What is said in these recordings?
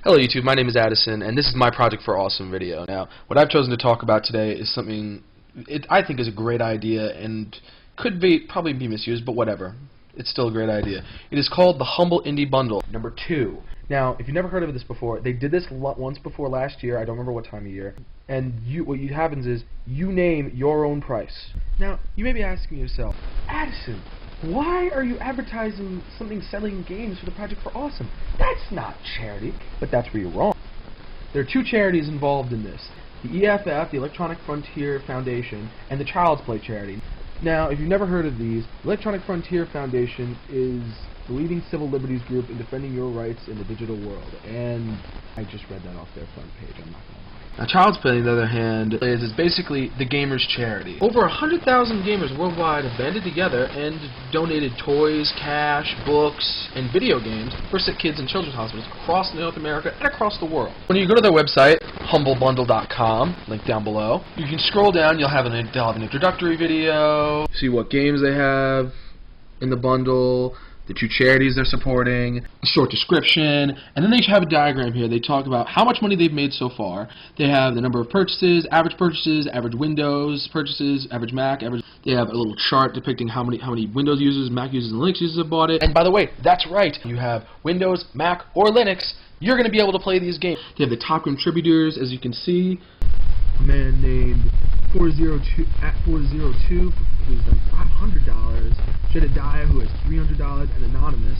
Hello YouTube, my name is Addison, and this is my Project for Awesome video. Now, what I've chosen to talk about today is something I think is a great idea and could probably be misused, but whatever. It's still a great idea. It is called the Humble Indie Bundle, number 2. Now, if you've never heard of this before, they did this once before last year, I don't remember what time of year, and what happens is, you name your own price. Now, you may be asking yourself, Addison, why are you advertising something selling games for the Project for Awesome? That's not charity. But that's where you're wrong. There are 2 charities involved in this. The EFF, the Electronic Frontier Foundation, and the Child's Play charity. Now, if you've never heard of these, the Electronic Frontier Foundation is the leading civil liberties group in defending your rights in the digital world. And I just read that off their front page, I'm not going to lie. Now, Child's Play, on the other hand, is basically the gamers' charity. Over 100,000 gamers worldwide have banded together and donated toys, cash, books, and video games for sick kids in children's hospitals across North America and across the world. When you go to their website, humblebundle.com, link down below, you can scroll down, they'll have an introductory video, see what games they have in the bundle, the 2 charities they're supporting, a short description, and then they have a diagram here. They talk about how much money they've made so far. They have the number of purchases, average Windows purchases, average Mac, They have a little chart depicting how many Windows users, Mac users, and Linux users have bought it. And by the way, that's right. You have Windows, Mac, or Linux, you're going to be able to play these games. They have the top contributors, as you can see. A man named 402 who's done $500, Jedediah, who has $300, and Anonymous,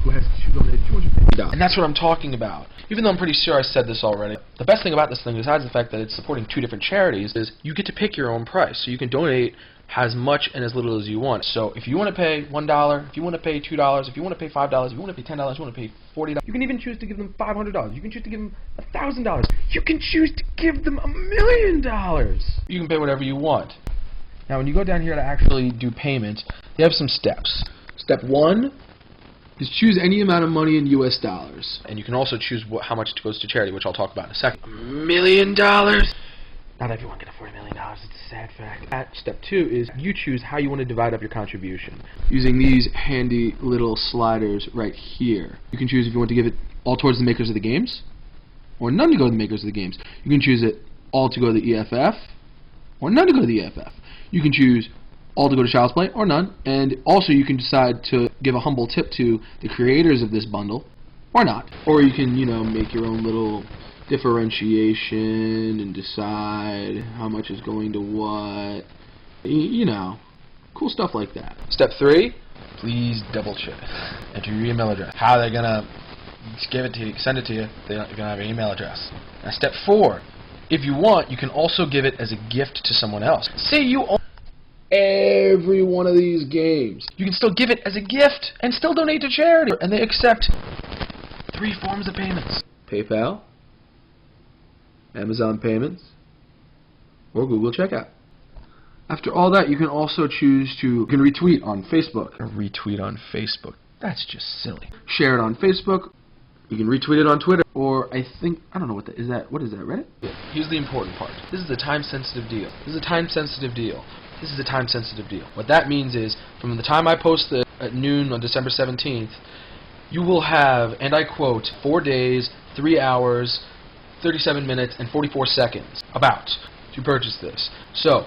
who has donated $250. And that's what I'm talking about. Even though I'm pretty sure I said this already, the best thing about this thing, besides the fact that it's supporting 2 different charities, is you get to pick your own price. So you can donate as much and as little as you want. So if you want to pay $1, if you want to pay $2, if you want to pay $5, if you want to pay $10, if you want to pay $40, you can even choose to give them $500. You can choose to give them $1,000. You can choose to give them $1 million. You can pay whatever you want. Now, when you go down here to actually do payment, they have some steps. Step 1 is choose any amount of money in US dollars. And you can also choose how much goes to charity, which I'll talk about in a second. $1 million? Not everyone can afford $1 million, it's a sad fact. Step 2 is you choose how you want to divide up your contribution. Using these handy little sliders right here. You can choose if you want to give it all towards the makers of the games, or none to go to the makers of the games. You can choose it all to go to the EFF, or none to go to the EFF. You can choose all to go to Child's Play, or none. And also you can decide to give a humble tip to the creators of this bundle, or not. Or you can, make your own little differentiation and decide how much is going to what, cool stuff like that. Step 3, please double check. Enter your email address. How are they gonna give it to you, send it to you? They're gonna have an email address. Now step 4, if you want, you can also give it as a gift to someone else. Say you own every one of these games. You can still give it as a gift and still donate to charity. And they accept 3 forms of payments: PayPal, Amazon Payments, or Google Checkout. After all that, you can also choose to retweet on Facebook. Retweet on Facebook? That's just silly. Share it on Facebook. You can retweet it on Twitter, or I don't know what that is. What is that, Reddit? Yeah. Here's the important part. This is a time-sensitive deal. This is a time-sensitive deal. This is a time-sensitive deal. What that means is, from the time I post this at noon on December 17th, you will have, and I quote, 4 days, 3 hours, 37 minutes, and 44 seconds, to purchase this. So,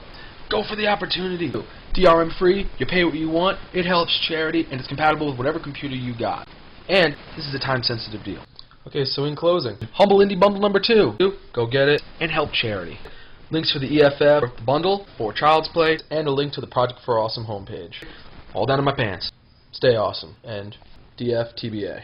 go for the opportunity. DRM free, you pay what you want, it helps charity, and it's compatible with whatever computer you got. And this is a time-sensitive deal. Okay, so in closing, Humble Indie Bundle number 2. Go get it and help charity. Links for the EFF, the bundle, for Child's Play, and a link to the Project for Awesome homepage. All down in my pants. Stay awesome, and DF TBA.